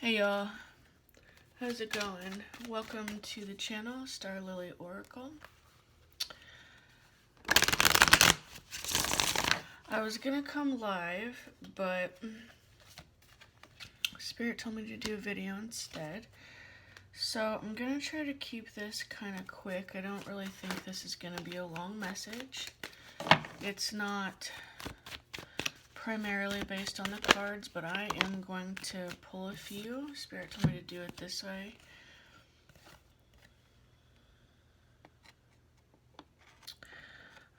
Hey y'all, how's it going? Welcome to the channel, starlilyoracle. I was gonna come live, but Spirit told me to do a video instead. So I'm gonna try to keep this kind of quick. I don't really think this is gonna be a long message. It's not primarily based on the cards, but I am going to pull a few. Spirit told me to do it this way.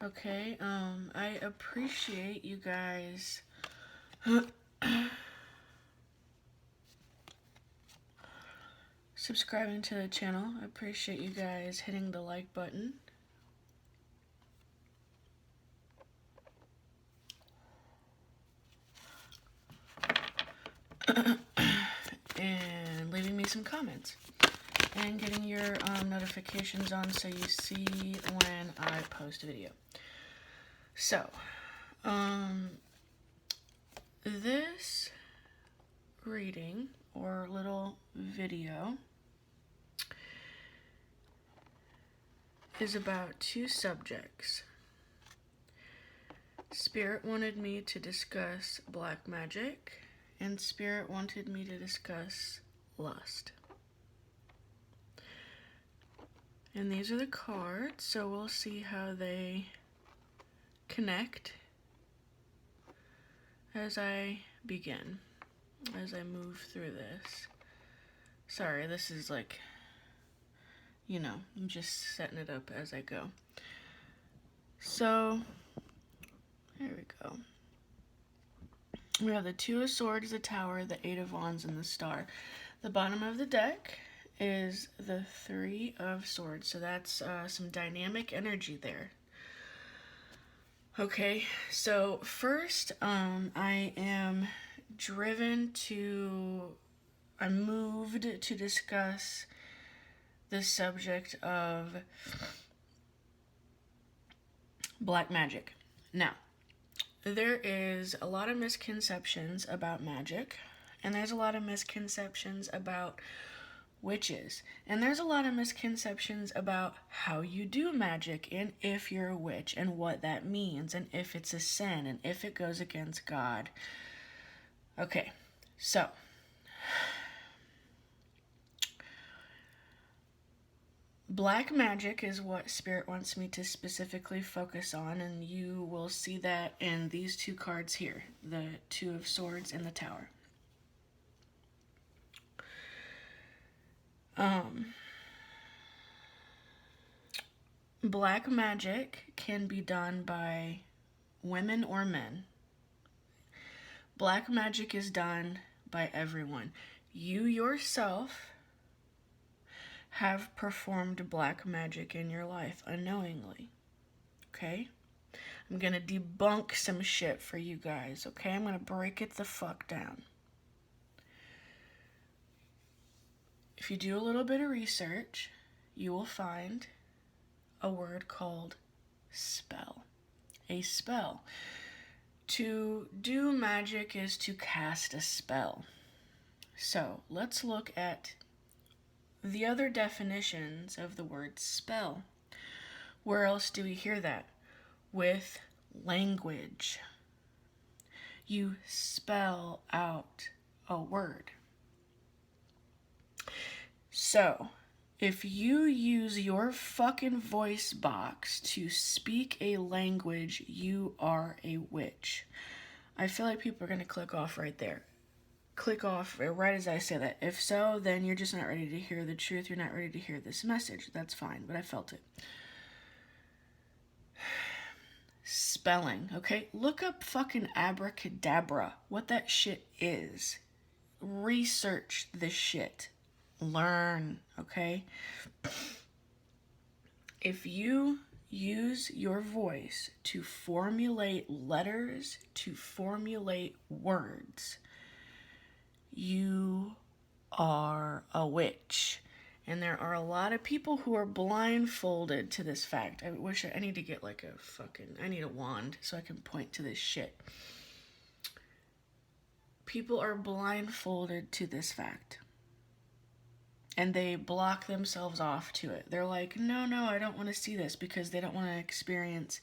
Okay, I appreciate you guys subscribing to the channel. I appreciate you guys hitting the like button. And leaving me some comments. And getting your notifications on so you see when I post a video. So, this reading or little video is about two subjects. Spirit wanted me to discuss black magic, and Spirit wanted me to discuss lust. And these are the cards, so we'll see how they connect as I begin, as I move through this. Sorry, this is like, you know, I'm just setting it up as I go. So, here we go. We have the Two of Swords, the Tower, the Eight of Wands, and the Star. The bottom of the deck is the Three of Swords, so that's some dynamic energy there. Okay, so first, I am I'm moved to discuss the subject of black magic. Now, there is a lot of misconceptions about magic, and there's a lot of misconceptions about witches, and there's a lot of misconceptions about how you do magic and if you're a witch and what that means and if it's a sin and if it goes against God. Okay, so black magic is what Spirit wants me to specifically focus on, and you will see that in these two cards here, the Two of Swords and the Tower. Black magic can be done by women or men. Black magic is done by everyone. You yourself have performed black magic in your life unknowingly. Okay? I'm gonna debunk some shit for you guys, okay? I'm gonna break it the fuck down. If you do a little bit of research, you will find a word called spell. A spell. To do magic is to cast a spell. So let's look at the other definitions of the word spell. Where else do we hear that? With language. You spell out a word. So, if you use your fucking voice box to speak a language, you are a witch. I feel like people are going to click off right there. Click off right as I say that. If so, then you're just not ready to hear the truth. You're not ready to hear this message. That's fine, but I felt it. Spelling, okay? Look up fucking abracadabra, what that shit is. Research this shit. Learn, okay? If you use your voice to formulate letters, to formulate words, you are a witch. And there are a lot of people who are blindfolded to this fact. I need to get like I need a wand so I can point to this shit. people are blindfolded to this fact. And they block themselves off to it. They're like, no, I don't want to see this, because they don't want to experience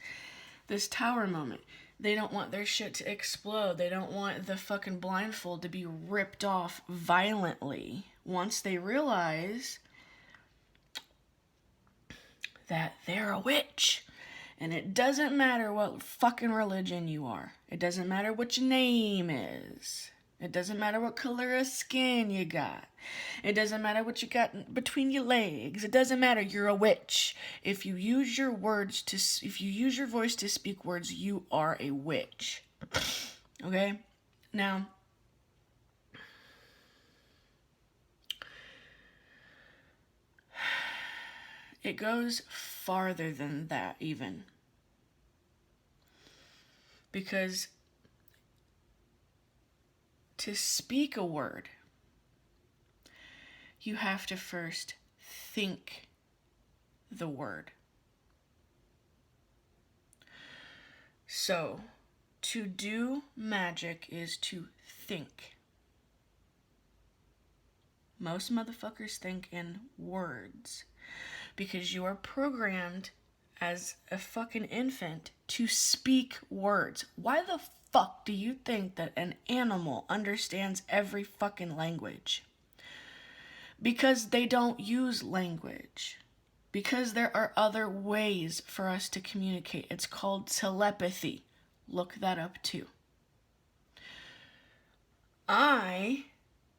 this tower moment. They don't want their shit to explode. They don't want the fucking blindfold to be ripped off violently once they realize that they're a witch. And it doesn't matter what fucking religion you are. It doesn't matter what your name is. It doesn't matter what color of skin you got. It doesn't matter what you got between your legs. It doesn't matter. You're a witch. If you use your voice to speak words, you are a witch. Okay? Now, it goes farther than that even. Because to speak a word, you have to first think the word. So, to do magic is to think. Most motherfuckers think in words because you are programmed as a fucking infant to speak words. Why the fuck do you think that an animal understands every fucking language? Because they don't use language. Because there are other ways for us to communicate. It's called telepathy. Look that up too. I,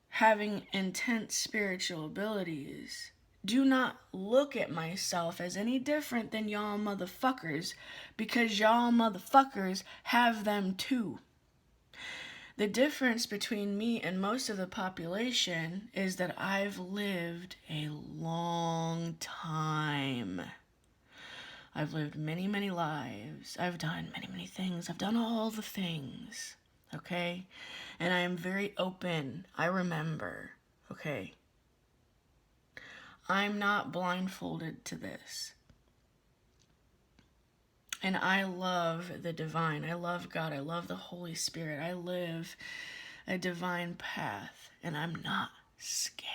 having intense spiritual abilities, do not look at myself as any different than y'all motherfuckers, because y'all motherfuckers have them too. The difference between me and most of the population is that I've lived a long time. I've lived many, many lives. I've done many, many things. I've done all the things, okay? And I am very open. I remember, okay? I'm not blindfolded to this. And I love the divine. I love God. I love the Holy Spirit. I live a divine path, and I'm not scared.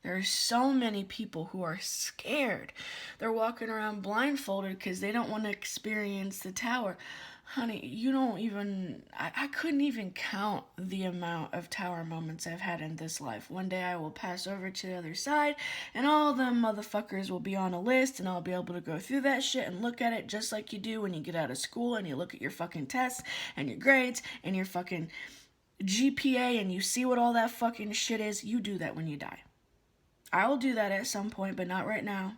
There are so many people who are scared. They're walking around blindfolded because they don't want to experience the tower. Honey, you don't even... I couldn't even count the amount of tower moments I've had in this life. One day I will pass over to the other side, and all them motherfuckers will be on a list, and I'll be able to go through that shit and look at it just like you do when you get out of school and you look at your fucking tests and your grades and your fucking GPA and you see what all that fucking shit is. You do that when you die. I will do that at some point, but not right now.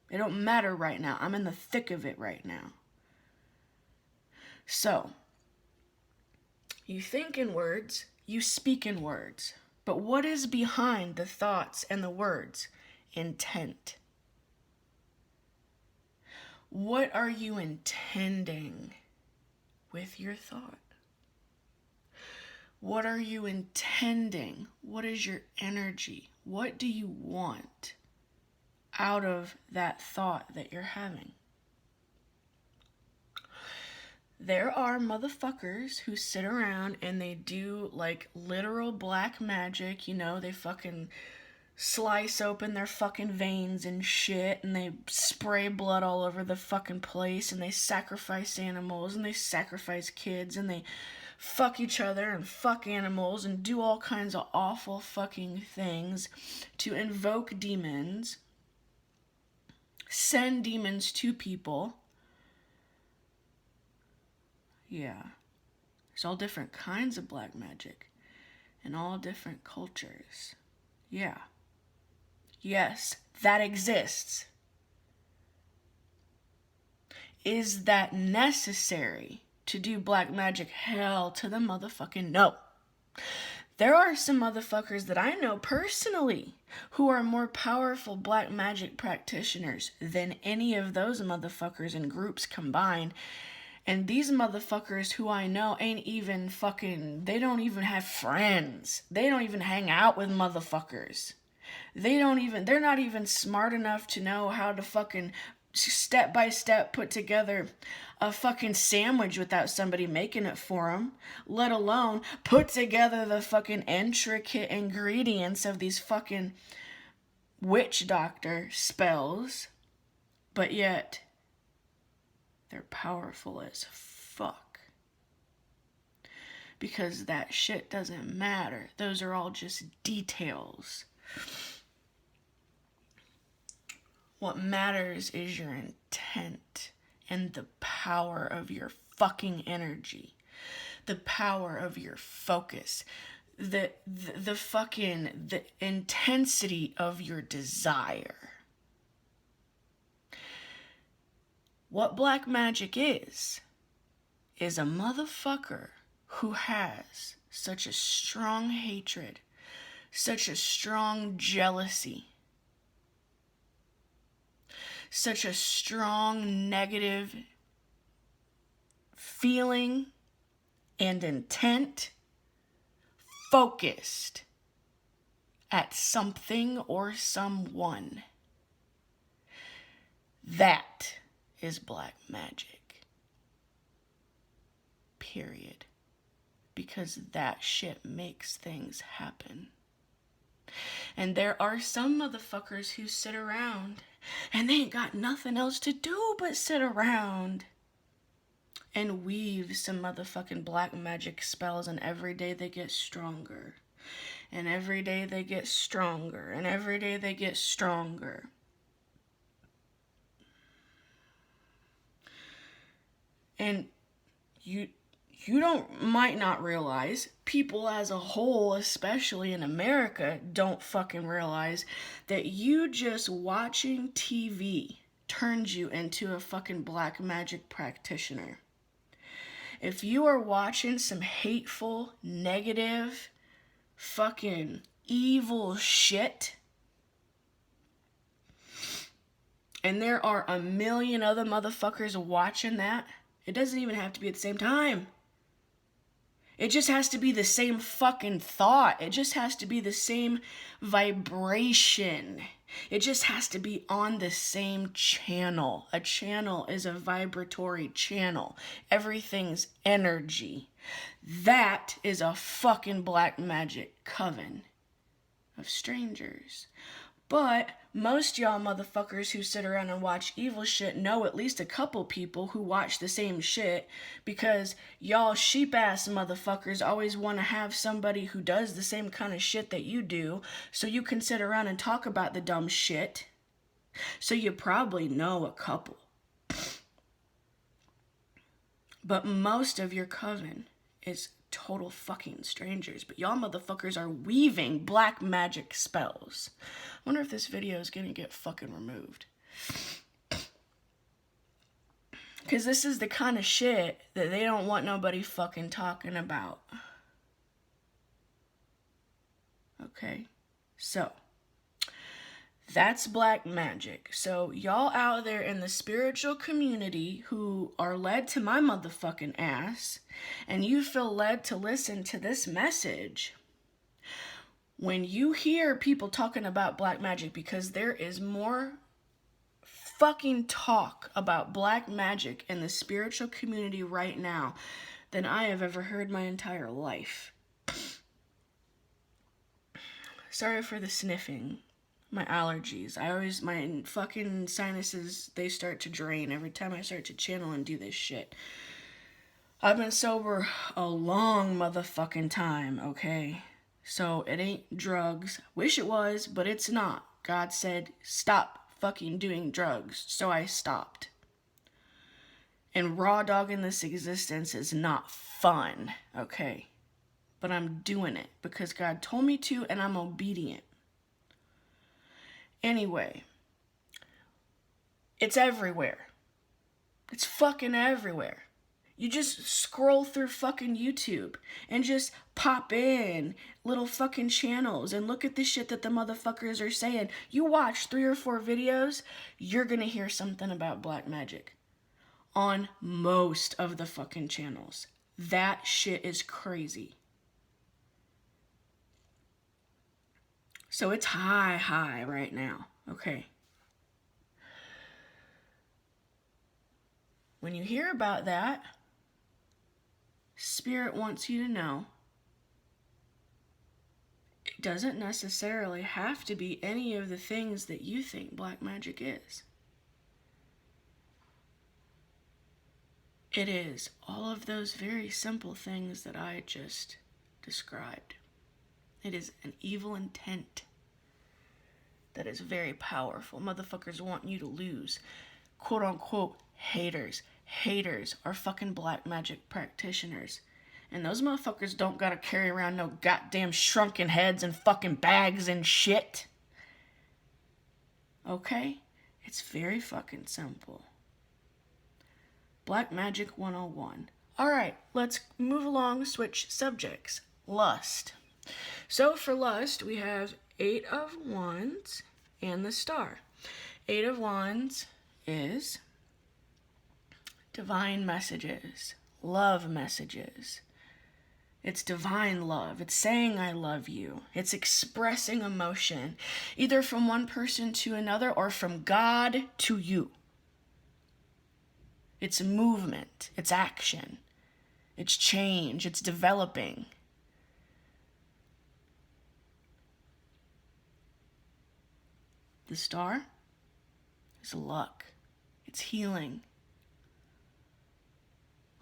It don't matter right now. I'm in the thick of it right now. So, you think in words, you speak in words. But what is behind the thoughts and the words? Intent. What are you intending with your thought? What are you intending? What is your energy? What do you want out of that thought that you're having? There are motherfuckers who sit around and they do like literal black magic, you know, they fucking slice open their fucking veins and shit, and they spray blood all over the fucking place, and they sacrifice animals, and they sacrifice kids, and they fuck each other and fuck animals and do all kinds of awful fucking things to invoke demons, send demons to people. Yeah, there's all different kinds of black magic in all different cultures. Yeah. Yes, that exists. Is that necessary to do black magic? Hell to the motherfucking no. There are some motherfuckers that I know personally who are more powerful black magic practitioners than any of those motherfuckers in groups combined. And these motherfuckers who I know ain't even fucking, they don't even have friends. They don't even hang out with motherfuckers. They're not even smart enough to know how to fucking step by step put together a fucking sandwich without somebody making it for them, let alone put together the fucking intricate ingredients of these fucking witch doctor spells, but yet they're powerful as fuck. Because that shit doesn't matter. Those are all just details. What matters is your intent and the power of your fucking energy, the power of your focus, the intensity of your desire. What black magic is a motherfucker who has such a strong hatred, such a strong jealousy, such a strong negative feeling and intent focused at something or someone. That is black magic. Period. Because that shit makes things happen. And there are some motherfuckers who sit around and they ain't got nothing else to do but sit around and weave some motherfucking black magic spells, and every day they get stronger. And every day they get stronger. And every day they get stronger. And you might not realize, people as a whole, especially in America, don't fucking realize that you just watching TV turns you into a fucking black magic practitioner. If you are watching some hateful, negative, fucking evil shit, and there are a million other motherfuckers watching that, it doesn't even have to be at the same time. It just has to be the same fucking thought. It just has to be the same vibration. It just has to be on the same channel. A channel is a vibratory channel. Everything's energy. That is a fucking black magic coven of strangers. But most y'all motherfuckers who sit around and watch evil shit know at least a couple people who watch the same shit, because y'all sheep-ass motherfuckers always want to have somebody who does the same kind of shit that you do, so you can sit around and talk about the dumb shit. So you probably know a couple. But most of your coven is total fucking strangers. But y'all motherfuckers are weaving black magic spells. I wonder if this video is gonna get fucking removed. Because this is the kind of shit that they don't want nobody fucking talking about. Okay? So, that's black magic. So y'all out there in the spiritual community who are led to my motherfucking ass, and you feel led to listen to this message, when you hear people talking about black magic, because there is more fucking talk about black magic in the spiritual community right now than I have ever heard my entire life. Sorry for the sniffing. My allergies. My fucking sinuses, they start to drain every time I start to channel and do this shit. I've been sober a long motherfucking time, okay? So it ain't drugs. Wish it was, but it's not. God said, stop fucking doing drugs. So I stopped. And raw dogging this existence is not fun, okay? But I'm doing it because God told me to, and I'm obedient. Anyway, it's everywhere. It's fucking everywhere. You just scroll through fucking YouTube and just pop in little fucking channels and look at the shit that the motherfuckers are saying. You watch 3 or 4 videos, you're gonna hear something about black magic on most of the fucking channels. That shit is crazy. So it's high right now, okay? when you hear about that, Spirit wants you to know it doesn't necessarily have to be any of the things that you think black magic is. It is all of those very simple things that I just described. It is an evil intent that is very powerful. Motherfuckers want you to lose. Quote unquote haters. Haters are fucking black magic practitioners. And those motherfuckers don't gotta carry around no goddamn shrunken heads and fucking bags and shit. Okay? It's very fucking simple. Black Magic 101. Alright, let's move along, switch subjects. Lust. So for lust, we have 8 of Wands and the Star. 8 of Wands is divine messages, love messages. It's divine love. It's saying I love you. It's expressing emotion, either from one person to another or from God to you. It's movement. It's action. It's change. It's developing. The Star is luck. It's healing.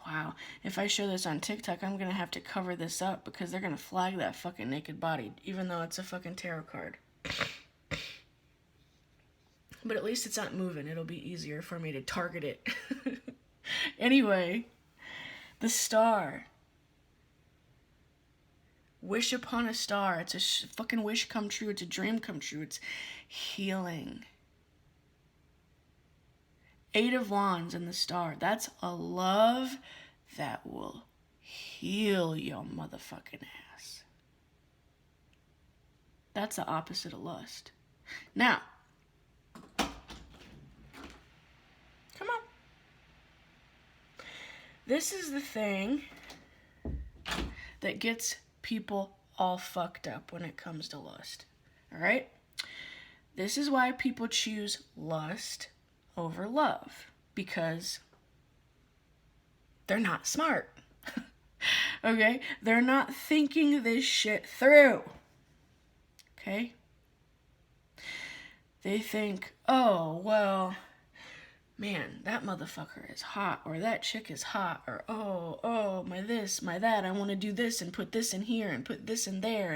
Wow. If I show this on TikTok, I'm going to have to cover this up because they're going to flag that fucking naked body, even though it's a fucking tarot card. But at least it's not moving. It'll be easier for me to target it. Anyway, the Star. Wish upon a star. It's a fucking wish come true. It's a dream come true. It's healing. 8 of Wands and the Star. That's a love that will heal your motherfucking ass. That's the opposite of lust. Now, come on. This is the thing that gets people all fucked up when it comes to lust. Alright? This is why people choose lust over love. Because they're not smart. Okay? They're not thinking this shit through. Okay? They think, oh, well, man, that motherfucker is hot, or that chick is hot, or oh, my this, my that, I want to do this and put this in here and put this in there,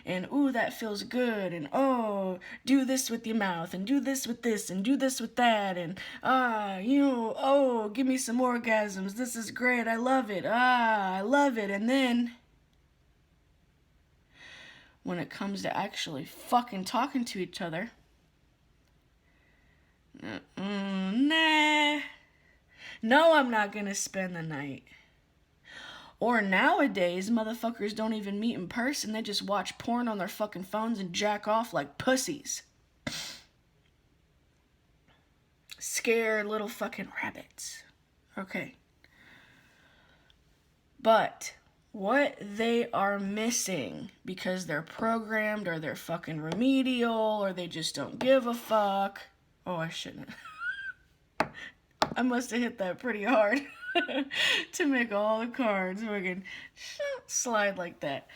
and ooh, that feels good, and oh, do this with your mouth, and do this with this, and do this with that, and oh, give me some orgasms, this is great, I love it, I love it, and then when it comes to actually fucking talking to each other, nah, no, I'm not gonna spend the night. Or nowadays, motherfuckers don't even meet in person. They just watch porn on their fucking phones and jack off like pussies. Scared little fucking rabbits. Okay. But what they are missing, because they're programmed or they're fucking remedial or they just don't give a fuck. Oh, I shouldn't. I must have hit that pretty hard to make all the cards fucking slide like that.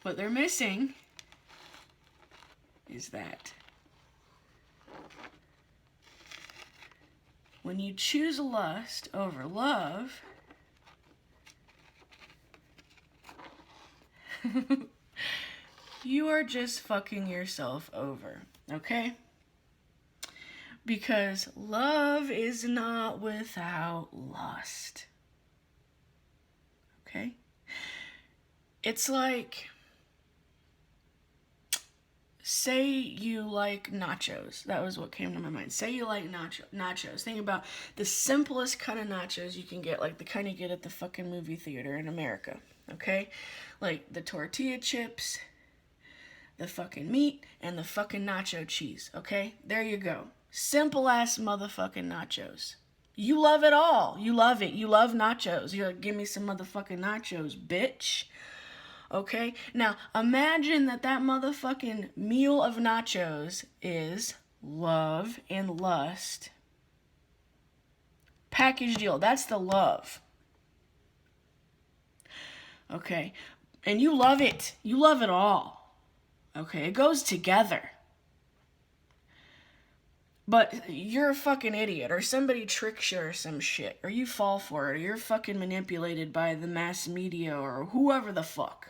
What they're missing is that when you choose lust over love, you are just fucking yourself over, okay? Because love is not without lust. Okay? It's like, say you like nachos. That was what came to my mind. Say you like nachos. Think about the simplest kind of nachos you can get, like the kind you get at the fucking movie theater in America. Okay? Like the tortilla chips, the fucking meat, and the fucking nacho cheese. Okay? There you go. Simple ass motherfucking nachos. You love it all. You love it. You love nachos. You're like, give me some motherfucking nachos, bitch. Okay? Now, imagine that motherfucking meal of nachos is love and lust. Package deal. That's the love. Okay. And you love it. You love it all. Okay. It goes together. But you're a fucking idiot, or somebody tricks you or some shit, or you fall for it, or you're fucking manipulated by the mass media or whoever the fuck.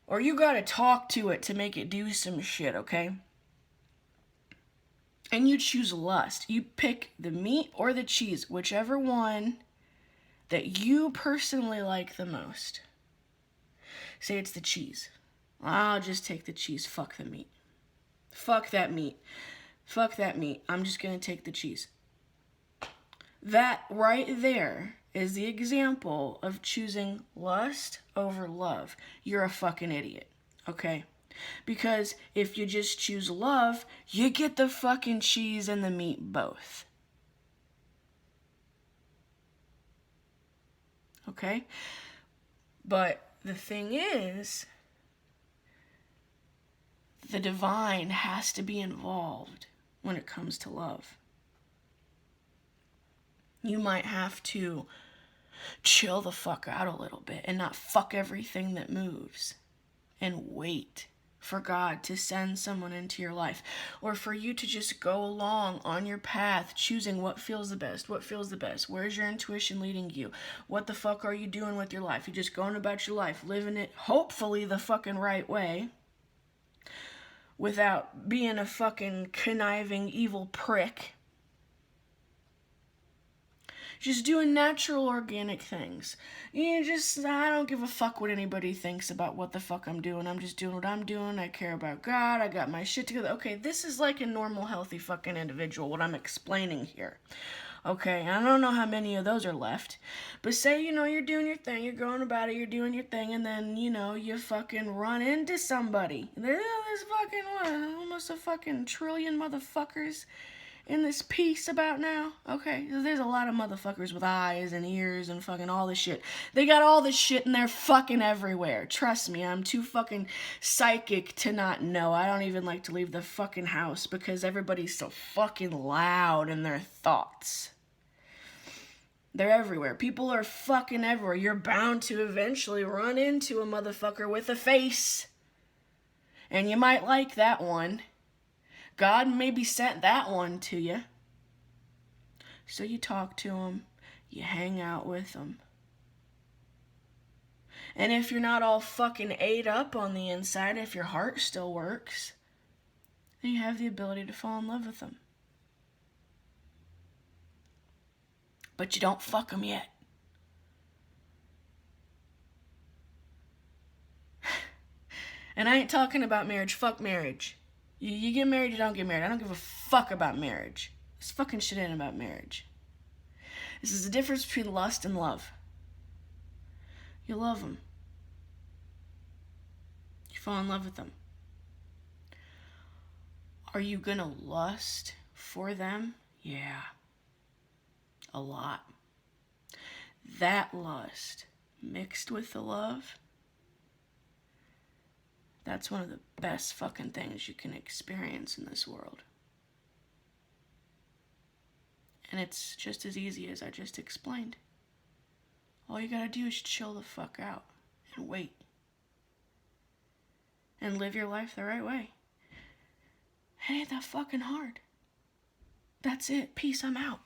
Or you gotta talk to it to make it do some shit, okay? And you choose lust. You pick the meat or the cheese, whichever one that you personally like the most. Say it's the cheese. I'll just take the cheese. Fuck the meat. Fuck that meat. Fuck that meat. I'm just gonna take the cheese. That right there is the example of choosing lust over love. You're a fucking idiot, okay? Because if you just choose love, you get the fucking cheese and the meat both. Okay? But the thing is, the divine has to be involved when it comes to love. You might have to chill the fuck out a little bit and not fuck everything that moves and wait for God to send someone into your life, or for you to just go along on your path choosing what feels the best. Where's your intuition leading you? What the fuck are you doing with your life? You're just going about your life, living it hopefully the fucking right way, without being a fucking conniving evil prick. Just doing natural, organic things. I don't give a fuck what anybody thinks about what the fuck I'm doing. I'm just doing what I'm doing. I care about God. I got my shit together. Okay, this is like a normal, healthy fucking individual, what I'm explaining here. Okay, I don't know how many of those are left. But say, you're doing your thing, you're going about it, you're doing your thing, and then, you fucking run into somebody. There's fucking, almost a fucking trillion motherfuckers in this piece about now. Okay, there's a lot of motherfuckers with eyes and ears and fucking all this shit. They got all this shit and they're fucking everywhere. Trust me, I'm too fucking psychic to not know. I don't even like to leave the fucking house because everybody's so fucking loud in their thoughts. They're everywhere. People are fucking everywhere. You're bound to eventually run into a motherfucker with a face. And you might like that one. God maybe sent that one to you. So you talk to him, you hang out with him. And if you're not all fucking ate up on the inside, if your heart still works, then you have the ability to fall in love with them. But you don't fuck them yet. And I ain't talking about marriage. Fuck marriage. You get married, you don't get married. I don't give a fuck about marriage. This fucking shit ain't about marriage. This is the difference between lust and love. You love them. You fall in love with them. Are you gonna lust for them? Yeah. A lot. That lust mixed with the love, that's one of the best fucking things you can experience in this world. And it's just as easy as I just explained. All you gotta do is chill the fuck out and wait. And live your life the right way. It ain't that fucking hard. That's it. Peace, I'm out.